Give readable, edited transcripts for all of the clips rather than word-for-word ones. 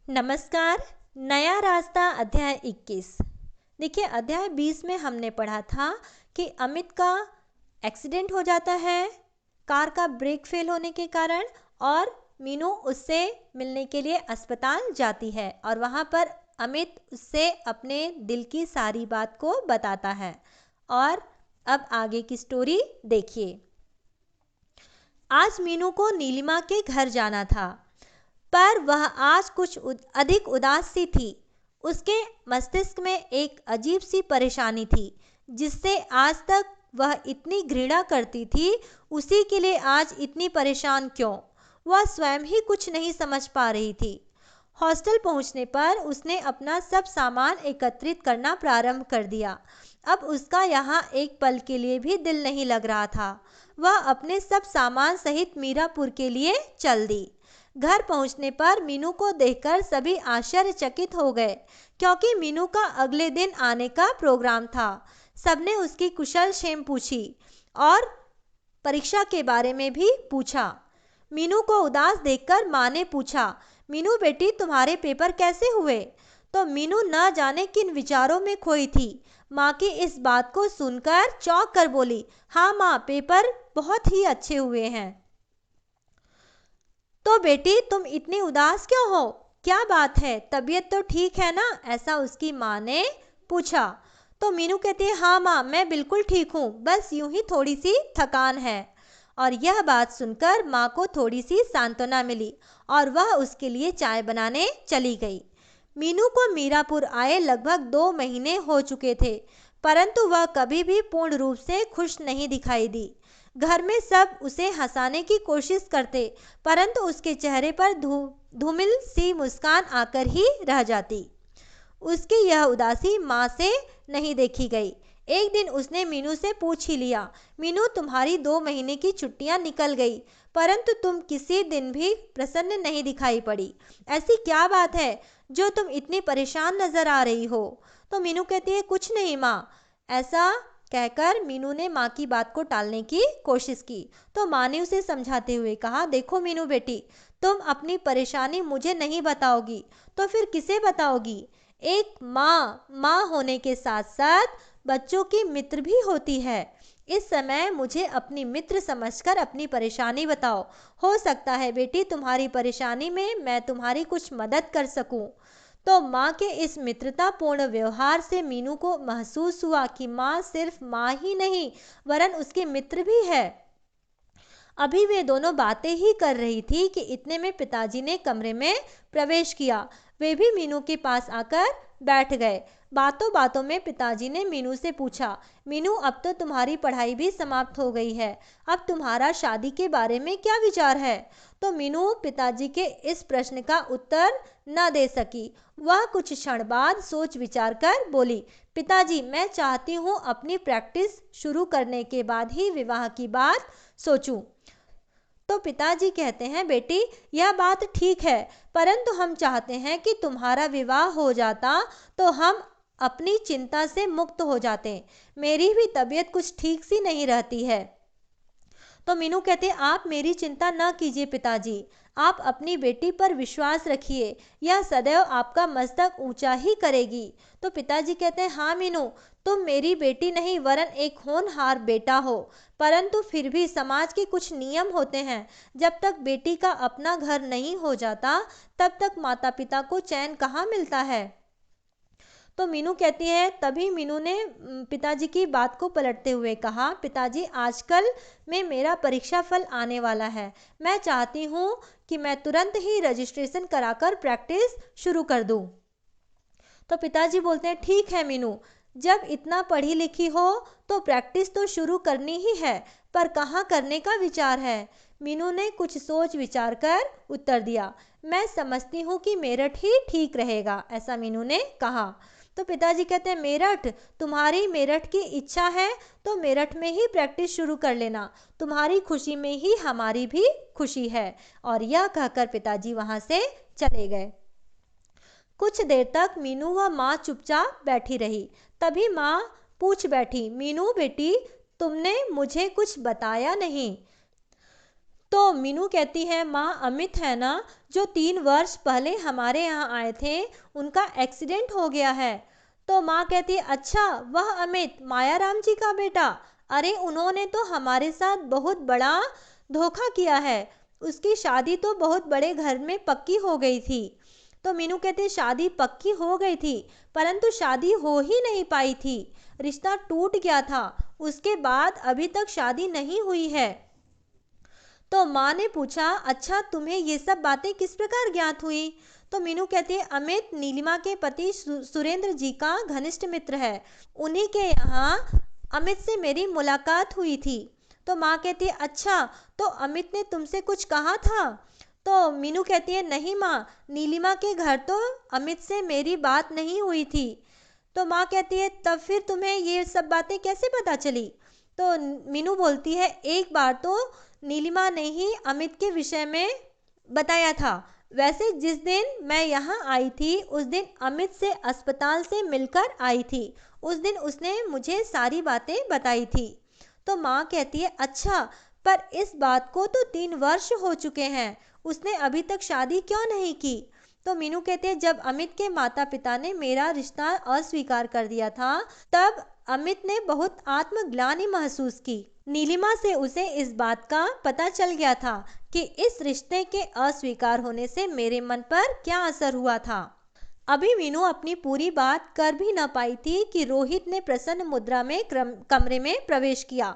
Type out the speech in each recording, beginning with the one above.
नमस्कार। नया रास्ता अध्याय 21। देखिए, अध्याय 20 में हमने पढ़ा था कि अमित का एक्सीडेंट हो जाता है कार का ब्रेक फेल होने के कारण, और मीनू उससे मिलने के लिए अस्पताल जाती है और वहाँ पर अमित उससे अपने दिल की सारी बात को बताता है। और अब आगे की स्टोरी देखिए। आज मीनू को नीलिमा के घर जाना था, पर वह आज कुछ अधिक उदास सी थी। उसके मस्तिष्क में एक अजीब सी परेशानी थी जिससे आज तक वह इतनी घृणा करती थी। उसी के लिए आज इतनी परेशान क्यों, वह स्वयं ही कुछ नहीं समझ पा रही थी। हॉस्टल पहुंचने पर उसने अपना सब सामान एकत्रित करना प्रारंभ कर दिया। अब उसका यहाँ एक पल के लिए भी दिल नहीं लग रहा था। वह अपने सब सामान सहित मीरापुर के लिए चल दी। घर पहुंचने पर मीनू को देखकर सभी आश्चर्यचकित हो गए, क्योंकि मीनू का अगले दिन आने का प्रोग्राम था। सबने उसकी कुशल क्षेम पूछी और परीक्षा के बारे में भी पूछा। मीनू को उदास देखकर माँ ने पूछा, मीनू बेटी, तुम्हारे पेपर कैसे हुए? तो मीनू न जाने किन विचारों में खोई थी। माँ की इस बात को सुनकर चौंक कर बोली, हाँ माँ, पेपर बहुत ही अच्छे हुए हैं। तो बेटी, तुम इतनी उदास क्यों हो? क्या बात है, तबीयत तो ठीक है ना? ऐसा उसकी माँ ने पूछा। तो मीनू कहती है, हाँ माँ, मैं बिल्कुल ठीक हूँ, बस यूं ही थोड़ी सी थकान है। और यह बात सुनकर माँ को थोड़ी सी सांत्वना मिली और वह उसके लिए चाय बनाने चली गई। मीनू को मीरापुर आए लगभग 2 महीने हो चुके थे, परंतु वह कभी भी पूर्ण रूप से खुश नहीं दिखाई दी। घर में सब उसे हंसाने की कोशिश करते, परंतु उसके चेहरे पर धूमिल सी मुस्कान आकर ही रह जाती। उसकी यह उदासी माँ से नहीं देखी गई। एक दिन उसने मीनू से पूछ ही लिया, मीनू, तुम्हारी 2 महीने की छुट्टियां निकल गई, परंतु तुम किसी दिन भी प्रसन्न नहीं दिखाई पड़ी। ऐसी क्या बात है जो तुम इतनी परेशान नजर आ रही हो? तो मीनू कहती है, कुछ नहीं माँ। ऐसा कहकर मीनू ने माँ की बात को टालने की कोशिश की। तो माँ ने उसे समझाते हुए कहा, देखो मीनू बेटी, तुम अपनी परेशानी मुझे नहीं बताओगी तो फिर किसे बताओगी? एक माँ होने के साथ साथ बच्चों की मित्र भी होती है। इस समय मुझे अपनी मित्र समझकर अपनी परेशानी बताओ। हो सकता है बेटी, तुम्हारी परेशानी में मैं तुम्हारी कुछ मदद कर सकूं। तो माँ के इस मित्रतापूर्ण व्यवहार से मीनू को महसूस हुआ कि माँ सिर्फ माँ ही नहीं, वरन उसकी मित्र भी है। अभी वे दोनों बातें ही कर रही थी कि इतने में पिताजी ने कमरे में प्रवेश किया। वे भी मीनू के पास आकर बैठ गए। बातों बातों में पिताजी ने मीनू से पूछा, मीनू, अब तो तुम्हारी पढ़ाई भी समाप्त हो गई है, अब तुम्हारा शादी के बारे में क्या विचार है? तो मीनू पिताजी के इस प्रश्न का उत्तर न दे सकी। वह कुछ क्षण बाद सोच विचार कर बोली, पिताजी, मैं चाहती हूँ अपनी प्रैक्टिस शुरू करने के बाद ही विवाह की बात सोचूं। तो पिताजी कहते हैं, बेटी, यह बात ठीक है, परंतु हम चाहते हैं कि तुम्हारा विवाह हो जाता तो हम अपनी चिंता से मुक्त हो जाते। मेरी भी तबीयत कुछ ठीक सी नहीं रहती है। तो मीनू कहते, आप मेरी चिंता न कीजिए पिताजी, आप अपनी बेटी पर विश्वास रखिए, यह सदैव आपका मस्तक ऊंचा ही करेगी। तो पिताजी कहते हैं, हाँ मीनू, तुम मेरी बेटी नहीं वरन एक होनहार बेटा हो, परंतु फिर भी समाज के कुछ नियम होते हैं। जब तक बेटी का अपना घर नहीं हो जाता, तब तक माता पिता को चैन कहाँ मिलता है। तो मीनू कहती है, तभी मीनू ने पिताजी की बात को पलटते हुए कहा, पिताजी, आजकल में मेरा परीक्षा फल आने वाला है। मैं चाहती हूँ कि मैं तुरंत ही रजिस्ट्रेशन कराकर प्रैक्टिस शुरू कर दूँ। तो पिताजी बोलते हैं, ठीक है मीनू, जब इतना पढ़ी लिखी हो तो प्रैक्टिस तो शुरू करनी ही है, पर कहाँ करने का विचार है? मीनू ने कुछ सोच विचार कर उत्तर दिया, मैं समझती हूँ कि मेरठ ही ठीक रहेगा, ऐसा मीनू ने कहा। तो पिताजी कहते हैं, मेरठ? तुम्हारी मेरठ की इच्छा है तो मेरठ में ही प्रैक्टिस शुरू कर लेना, तुम्हारी खुशी में ही हमारी भी खुशी है। और यह कहकर पिताजी वहां से चले गए। कुछ देर तक मीनू व माँ चुपचाप बैठी रही। तभी माँ पूछ बैठी, मीनू बेटी, तुमने मुझे कुछ बताया नहीं। तो मीनू कहती है, माँ अमित है ना, जो 3 वर्ष पहले हमारे यहाँ आए थे, उनका एक्सीडेंट हो गया है। तो माँ कहती है, अच्छा वह अमित मायाराम जी का बेटा? अरे उन्होंने तो हमारे साथ बहुत बड़ा धोखा किया है। उसकी शादी तो बहुत बड़े घर में पक्की हो गई थी। तो मीनू कहती है, शादी पक्की हो गई थी परंतु शादी हो ही नहीं पाई थी, रिश्ता टूट गया था। उसके बाद अभी तक शादी नहीं हुई है। तो माँ ने पूछा, अच्छा तुम्हें ये सब बातें किस प्रकार ज्ञात हुई? तो मीनू कहती है, अमित नीलिमा के पति सुरेंद्र जी का घनिष्ठ मित्र है, उन्हीं के यहाँ अमित से मेरी मुलाकात हुई थी। तो माँ कहती है, अच्छा तो अमित ने तुमसे कुछ कहा था? तो मीनू कहती है, नहीं माँ, नीलिमा के घर तो अमित से मेरी बात नहीं हुई थी। तो माँ कहती है, तब फिर तुम्हें ये सब बातें कैसे पता चली? तो मीनू बोलती है, एक बार तो नीलिमा ने ही अमित के विषय में बताया था। वैसे जिस दिन मैं यहाँ आई थी उस दिन अमित से अस्पताल से मिलकर आई थी। उस दिन उसने मुझे सारी बातें बताई थी। तो माँ कहती है, अच्छा पर इस बात को तो 3 वर्ष हो चुके हैं, उसने अभी तक शादी क्यों नहीं की? तो मीनू कहते हैं, जब अमित के माता पिता ने मेरा रिश्ता अस्वीकार कर दिया था तब अमित ने बहुत आत्मग्लानि महसूस की। नीलिमा से उसे इस बात का पता चल गया था कि इस रिश्ते के अस्वीकार होने से मेरे मन पर क्या असर हुआ था। अभी मीनू अपनी पूरी बात कर भी न पाई थी कि रोहित ने प्रसन्न मुद्रा में कमरे में प्रवेश किया।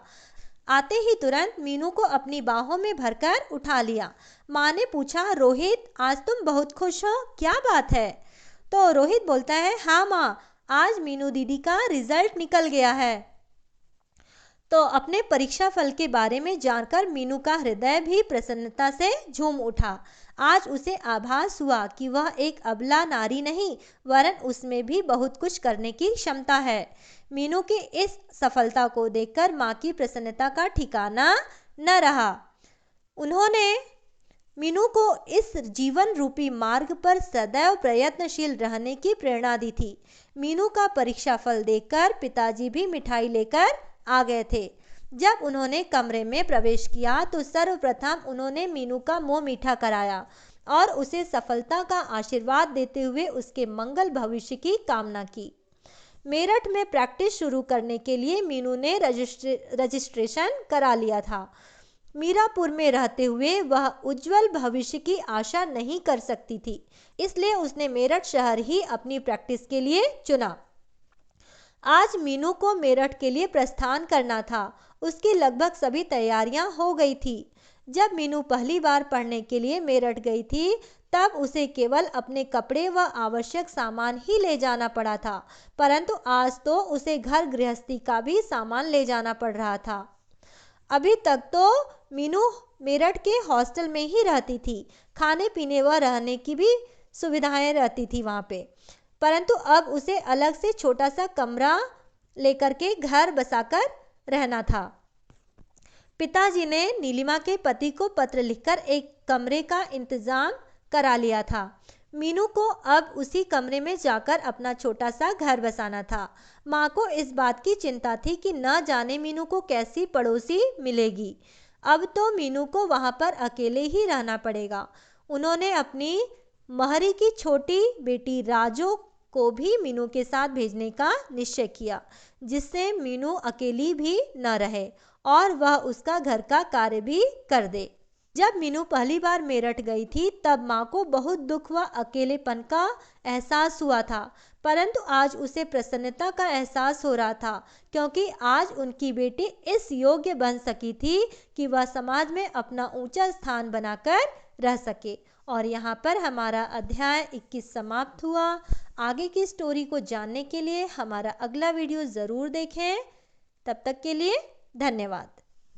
आते ही तुरंत मीनू को अपनी बाहों में भरकर उठा लिया। माँ ने पूछा, रोहित आज तुम बहुत खुश हो, क्या बात है? तो रोहित बोलता है, हाँ माँ, आज मीनू दीदी का रिजल्ट निकल गया है। तो अपने परीक्षा फल के बारे में जानकर मीनू का हृदय भी प्रसन्नता से झूम उठा। आज उसे आभास हुआ कि वह एक अबला नारी नहीं वरन उसमें भी बहुत कुछ करने की क्षमता है। मीनू की इस सफलता को देखकर माँ की प्रसन्नता का ठिकाना न रहा। उन्होंने मीनू को इस जीवन रूपी मार्ग पर सदैव प्रयत्नशील रहने की प्रेरणा दी थी। मीनू का परीक्षा फल देखकर पिताजी भी मिठाई लेकर आ गए थे। जब उन्होंने कमरे में प्रवेश किया तो सर्वप्रथम उन्होंने मीनू का मुंह मीठा कराया और उसे सफलता का आशीर्वाद देते हुए उसके मंगल भविष्य की कामना की। मेरठ में प्रैक्टिस शुरू करने के लिए मीनू ने रजिस्ट्रेशन करा लिया था। मीरापुर में रहते हुए वह उज्जवल भविष्य की आशा नहीं कर सकती थी, इसलिए उसने मेरठ शहर ही अपनी प्रैक्टिस के लिए चुना। आज मीनू को मेरठ के लिए प्रस्थान करना था। उसकी लगभग सभी तैयारियां हो गई थी। जब मीनू पहली बार पढ़ने के लिए मेरठ गई थी तब उसे केवल अपने कपड़े व आवश्यक सामान ही ले जाना पड़ा था, परंतु आज तो उसे घर गृहस्थी का भी सामान ले जाना पड़ रहा था। अभी तक तो मीनू मेरठ के हॉस्टल में ही रहती थी। खाने पीने व रहने की भी सुविधाएं रहती थी वहाँ पे, परंतु अब उसे अलग से छोटा सा कमरा लेकर के घर बसाकर रहना था। पिताजी ने नीलिमा के पति को पत्र लिखकर एक कमरे का इंतजाम करा लिया था। मीनू को अब उसी कमरे में जाकर अपना छोटा सा घर बसाना था। माँ को इस बात की चिंता थी कि न जाने मीनू को कैसी पड़ोसी मिलेगी। अब तो मीनू को वहाँ पर अकेले ही रहना पड़ेगा। उन्होंने अपनी महरी की छोटी बेटी राजो को भी मीनू के साथ भेजने का निश्चय किया, जिससे मीनू अकेली भी न रहे और वह उसका घर का कार्य भी कर दे। जब मीनू पहली बार मेरठ गई थी तब माँ को बहुत दुख व अकेलेपन का एहसास हुआ था, परंतु आज उसे प्रसन्नता का एहसास हो रहा था क्योंकि आज उनकी बेटी इस योग्य बन सकी थी कि वह समाज में अपना ऊंचा स्थान बनाकर रह सके। और यहाँ पर हमारा अध्याय 21 समाप्त हुआ। आगे की स्टोरी को जानने के लिए हमारा अगला वीडियो ज़रूर देखें। तब तक के लिए धन्यवाद।